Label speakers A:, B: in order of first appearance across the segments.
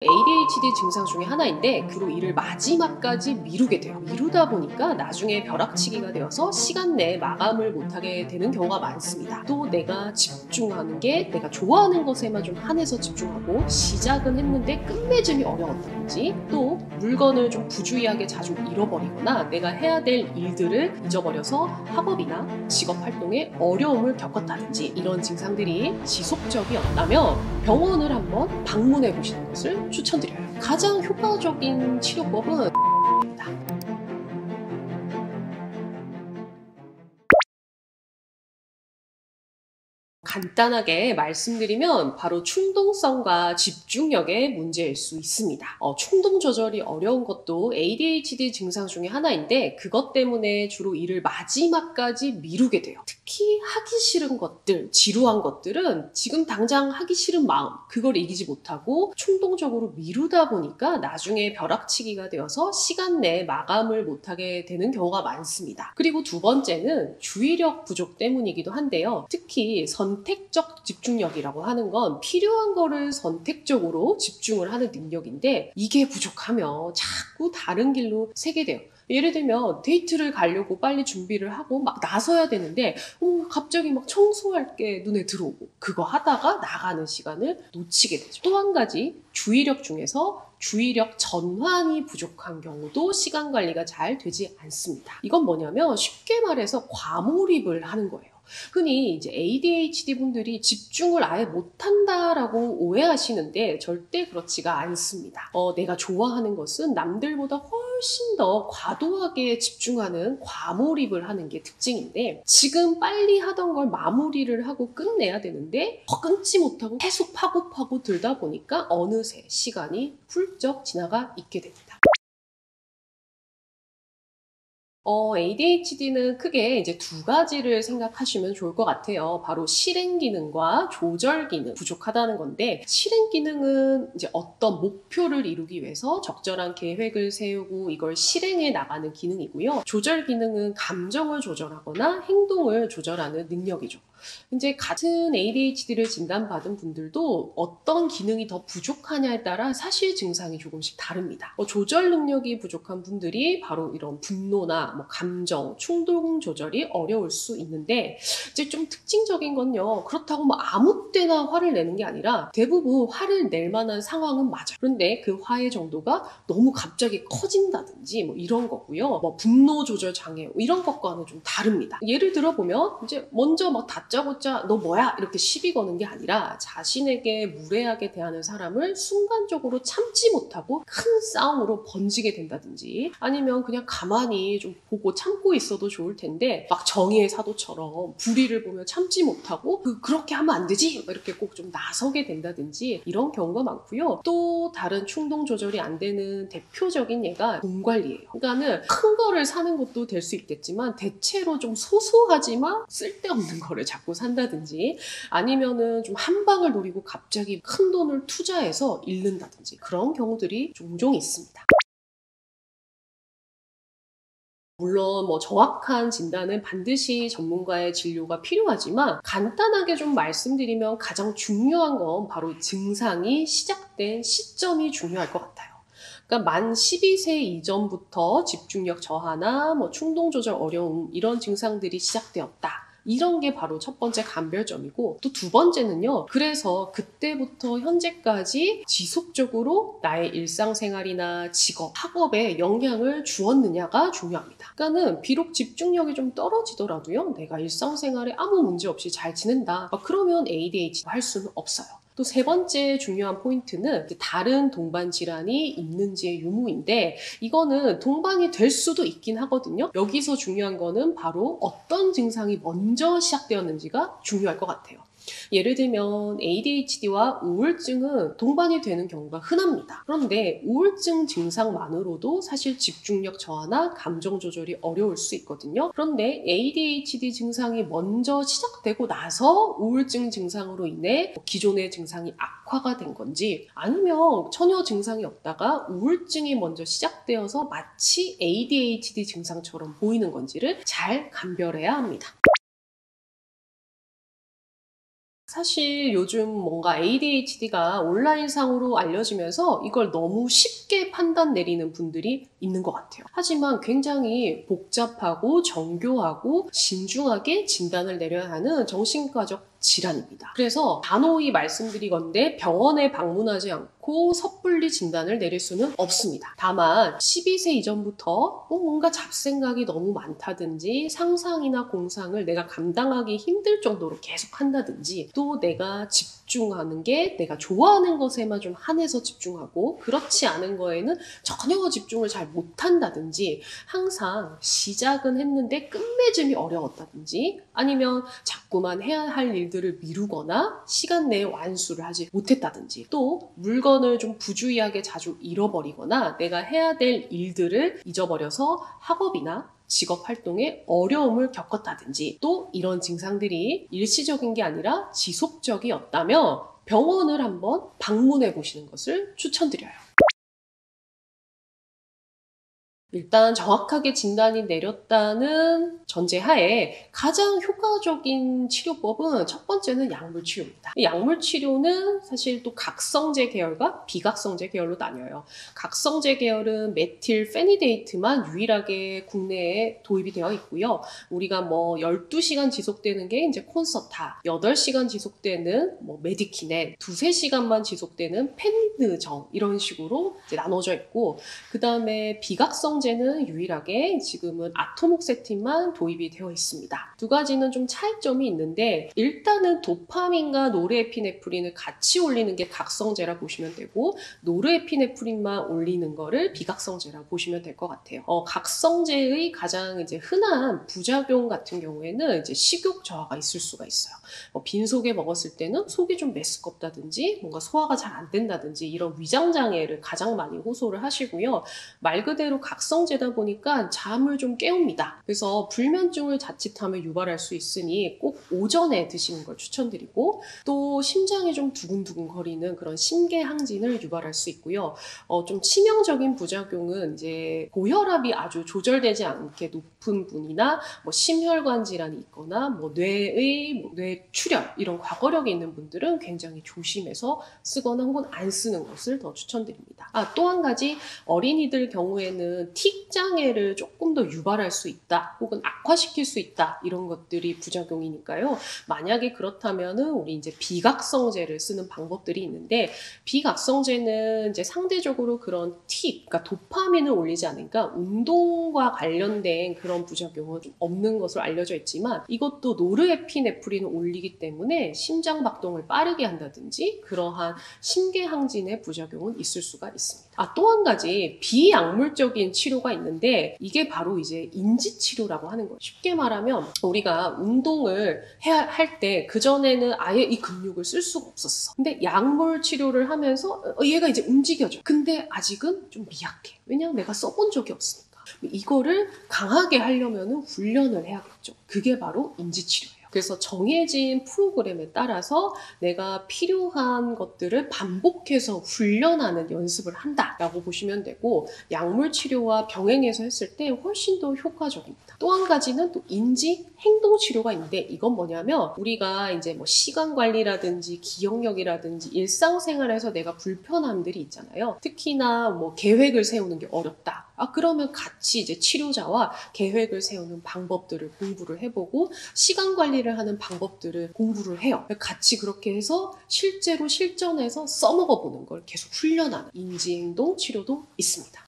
A: ADHD 증상 중에 하나인데 주로 일을 마지막까지 미루게 돼요. 미루다 보니까 나중에 벼락치기가 되어서 시간 내에 마감을 못하게 되는 경우가 많습니다. 또 내가 집중하는 게 내가 좋아하는 것에만 좀 한해서 집중하고 시작은 했는데 끝맺음이 어려웠다든지 또 물건을 좀 부주의하게 자주 잃어버리거나 내가 해야 될 일들을 잊어버려서 학업이나 직업 활동에 어려움을 겪었다든지 이런 증상들이 지속적이었다면 병원을 한번 방문해 보시는 것을 추천드려요. 가장 효과적인 치료법은 간단하게 말씀드리면 바로 충동성과 집중력의 문제일 수 있습니다. 충동 조절이 어려운 것도 ADHD 증상 중에 하나인데 그것 때문에 주로 일을 마지막까지 미루게 돼요. 특히 하기 싫은 것들, 지루한 것들은 지금 당장 하기 싫은 마음, 그걸 이기지 못하고 충동적으로 미루다 보니까 나중에 벼락치기가 되어서 시간 내에 마감을 못하게 되는 경우가 많습니다. 그리고 두 번째는 주의력 부족 때문이기도 한데요. 특히 선택적 집중력이라고 하는 건 필요한 거를 선택적으로 집중을 하는 능력인데 이게 부족하면 자꾸 다른 길로 새게 돼요. 예를 들면 데이트를 가려고 빨리 준비를 하고 막 나서야 되는데 갑자기 막 청소할 게 눈에 들어오고 그거 하다가 나가는 시간을 놓치게 되죠. 또 한 가지 주의력 중에서 주의력 전환이 부족한 경우도 시간 관리가 잘 되지 않습니다. 이건 뭐냐면 쉽게 말해서 과몰입을 하는 거예요. 흔히 이제 ADHD 분들이 집중을 아예 못한다라고 오해하시는데 절대 그렇지가 않습니다. 내가 좋아하는 것은 남들보다 훨씬 더 과도하게 집중하는 과몰입을 하는 게 특징인데 지금 빨리 하던 걸 마무리를 하고 끝내야 되는데 끊지 못하고 계속 파고 들다 보니까 어느새 시간이 훌쩍 지나가 있게 됩니다. ADHD는 크게 이제 두 가지를 생각하시면 좋을 것 같아요. 바로 실행 기능과 조절 기능 부족하다는 건데 실행 기능은 이제 어떤 목표를 이루기 위해서 적절한 계획을 세우고 이걸 실행해 나가는 기능이고요. 조절 기능은 감정을 조절하거나 행동을 조절하는 능력이죠. 이제 같은 ADHD를 진단받은 분들도 어떤 기능이 더 부족하냐에 따라 사실 증상이 조금씩 다릅니다. 조절 능력이 부족한 분들이 바로 이런 분노나 감정, 충동 조절이 어려울 수 있는데 이제 좀 특징적인 건요. 그렇다고 아무 때나 화를 내는 게 아니라 대부분 화를 낼 만한 상황은 맞아요. 그런데 그 화의 정도가 너무 갑자기 커진다든지 이런 거고요. 분노 조절 장애 이런 것과는 좀 다릅니다. 예를 들어 보면 이제 먼저 다짜고짜 너 뭐야 이렇게 시비 거는 게 아니라 자신에게 무례하게 대하는 사람을 순간적으로 참지 못하고 큰 싸움으로 번지게 된다든지 아니면 그냥 가만히 좀 보고 참고 있어도 좋을 텐데 막 정의의 사도처럼 불의를 보면 참지 못하고 그렇게 하면 안 되지 이렇게 꼭 좀 나서게 된다든지 이런 경우가 많고요. 또 다른 충동 조절이 안 되는 대표적인 예가 돈 관리예요. 그러니까는 큰 거를 사는 것도 될 수 있겠지만 대체로 좀 소소하지만 쓸데없는 거를 자꾸 산다든지 아니면은 좀 한 방을 노리고 갑자기 큰 돈을 투자해서 잃는다든지 그런 경우들이 종종 있습니다. 물론 정확한 진단은 반드시 전문가의 진료가 필요하지만 간단하게 좀 말씀드리면 가장 중요한 건 바로 증상이 시작된 시점이 중요할 것 같아요. 그러니까 만 12세 이전부터 집중력 저하나 충동 조절 어려움 이런 증상들이 시작되었다. 이런 게 바로 첫 번째 감별점이고 또 두 번째는요. 그래서 그때부터 현재까지 지속적으로 나의 일상생활이나 직업, 학업에 영향을 주었느냐가 중요합니다. 그러니까는 비록 집중력이 좀 떨어지더라도요. 내가 일상생활에 아무 문제 없이 잘 지낸다. 그러면 ADHD 할 수는 없어요. 또 세 번째 중요한 포인트는 다른 동반 질환이 있는지의 유무인데 이거는 동반이 될 수도 있긴 하거든요. 여기서 중요한 거는 바로 어떤 증상이 먼저 시작되었는지가 중요할 것 같아요. 예를 들면 ADHD와 우울증은 동반이 되는 경우가 흔합니다. 그런데 우울증 증상만으로도 사실 집중력 저하나 감정 조절이 어려울 수 있거든요. 그런데 ADHD 증상이 먼저 시작되고 나서 우울증 증상으로 인해 기존의 증상이 악화가 된 건지 아니면 전혀 증상이 없다가 우울증이 먼저 시작되어서 마치 ADHD 증상처럼 보이는 건지를 잘 감별해야 합니다. 사실 요즘 뭔가 ADHD가 온라인상으로 알려지면서 이걸 너무 쉽게 판단 내리는 분들이 있는 것 같아요. 하지만 굉장히 복잡하고 정교하고 신중하게 진단을 내려야 하는 정신과적 질환입니다. 그래서 단호히 말씀드리건대 병원에 방문하지 않고 섣불리 진단을 내릴 수는 없습니다. 다만 12세 이전부터 뭔가 잡생각이 너무 많다든지 상상이나 공상을 내가 감당하기 힘들 정도로 계속 한다든지 또 내가 집중하는 게 내가 좋아하는 것에만 좀 한해서 집중하고 그렇지 않은 거에는 전혀 집중을 잘 못한다든지 항상 시작은 했는데 끝맺음이 어려웠다든지 아니면 자꾸만 해야 할 일들을 미루거나 시간 내에 완수를 하지 못했다든지 또 물건을 좀 부주의하게 자주 잃어버리거나 내가 해야 될 일들을 잊어버려서 학업이나 직업 활동에 어려움을 겪었다든지 또 이런 증상들이 일시적인 게 아니라 지속적이었다면 병원을 한번 방문해 보시는 것을 추천드려요. 일단 정확하게 진단이 내렸다는 전제하에 가장 효과적인 치료법은 첫 번째는 약물 치료입니다. 이 약물 치료는 사실 또 각성제 계열과 비각성제 계열로 나뉘어요. 각성제 계열은 메틸 페니데이트만 유일하게 국내에 도입이 되어 있고요. 우리가 뭐 12시간 지속되는 게 이제 콘서타, 8시간 지속되는 뭐 메디키넨, 2-3시간만 지속되는 페니드정 이런 식으로 이제 나눠져 있고 그 다음에 비각성 제는 유일하게 지금은 아토목세틴만 도입이 되어 있습니다. 두 가지는 좀 차이점이 있는데 일단은 도파민과 노르에피네프린을 같이 올리는 게 각성제라 보시면 되고 노르에피네프린만 올리는 거를 비각성제라 보시면 될 것 같아요. 각성제의 가장 이제 흔한 부작용 같은 경우에는 이제 식욕 저하가 있을 수가 있어요. 빈속에 먹었을 때는 속이 좀 메스껍다든지 뭔가 소화가 잘 안 된다든지 이런 위장 장애를 가장 많이 호소를 하시고요. 말 그대로 각성제다 보니까 잠을 좀 깨웁니다. 그래서 불면증을 자칫하면 유발할 수 있으니 꼭 오전에 드시는 걸 추천드리고 또 심장이 좀 두근두근 거리는 그런 심계항진을 유발할 수 있고요. 좀 치명적인 부작용은 이제 고혈압이 아주 조절되지 않게 높은 분이나 뭐 심혈관 질환이 있거나 뭐 뇌의 뇌출혈 이런 과거력이 있는 분들은 굉장히 조심해서 쓰거나 혹은 안 쓰는 것을 더 추천드립니다. 또 한 가지 어린이들 경우에는 틱 장애를 조금 더 유발할 수 있다 혹은 악화시킬 수 있다 이런 것들이 부작용이니까요. 만약에 그렇다면은 우리 이제 비각성제를 쓰는 방법들이 있는데 비각성제는 이제 상대적으로 그런 그러니까 도파민을 올리지 않으니까 운동과 관련된 그런 부작용은 좀 없는 것으로 알려져 있지만 이것도 노르에피네프린을 올리기 때문에 심장 박동을 빠르게 한다든지 그러한 심계항진의 부작용은 있을 수가 있습니다. 또 한 가지 비약물적인 치료가 있는데 이게 바로 이제 인지치료라고 하는 거예요. 쉽게 말하면 우리가 운동을 해야 할 때 그전에는 아예 이 근육을 쓸 수가 없었어. 근데 약물 치료를 하면서 얘가 이제 움직여져. 근데 아직은 좀 미약해. 왜냐하면 내가 써본 적이 없으니까. 이거를 강하게 하려면 훈련을 해야겠죠. 그게 바로 인지치료예요. 그래서 정해진 프로그램에 따라서 내가 필요한 것들을 반복해서 훈련하는 연습을 한다라고 보시면 되고 약물 치료와 병행해서 했을 때 훨씬 더 효과적입니다. 또 한 가지는 또 인지 행동 치료가 있는데 이건 뭐냐면 우리가 이제 뭐 시간 관리라든지 기억력이라든지 일상생활에서 내가 불편함들이 있잖아요. 특히나 뭐 계획을 세우는 게 어렵다. 그러면 같이 이제 치료자와 계획을 세우는 방법들을 공부를 해보고 시간 관리를 하는 방법들을 공부를 해요. 같이 그렇게 해서 실제로 실전에서 써먹어 보는 걸 계속 훈련하는 인지행동 치료도 있습니다.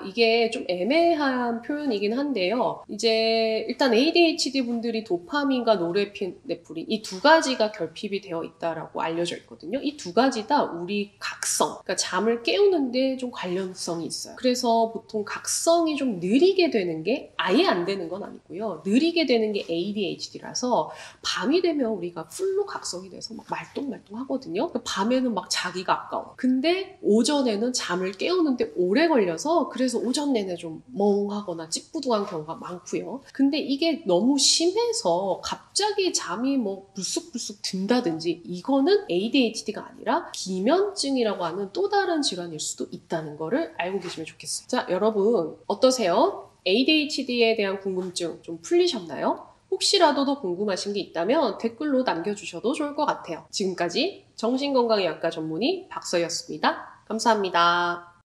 A: 이게 좀 애매한 표현이긴 한데요. 이제 일단 ADHD 분들이 도파민과 노르에피네프린 이 두 가지가 결핍이 되어 있다라고 알려져 있거든요. 이 두 가지 다 우리 각성, 그러니까 잠을 깨우는데 좀 관련성이 있어요. 그래서 보통 각성이 좀 느리게 되는 게 아예 안 되는 건 아니고요. 느리게 되는 게 ADHD라서 밤이 되면 우리가 풀로 각성이 돼서 막 말똥말똥 하거든요. 밤에는 막 자기가 아까워. 근데 오전에는 잠을 깨우는데 오래 걸려서 그래서 오전 내내 좀 멍하거나 찌뿌둥한 경우가 많고요. 근데 이게 너무 심해서 갑자기 잠이 뭐 불쑥불쑥 든다든지 이거는 ADHD가 아니라 기면증이라고 하는 또 다른 질환일 수도 있다는 거를 알고 계시면 좋겠어요. 자, 여러분 어떠세요? ADHD에 대한 궁금증 좀 풀리셨나요? 혹시라도 더 궁금하신 게 있다면 댓글로 남겨주셔도 좋을 것 같아요. 지금까지 정신건강의학과 전문의 박서희였습니다. 감사합니다.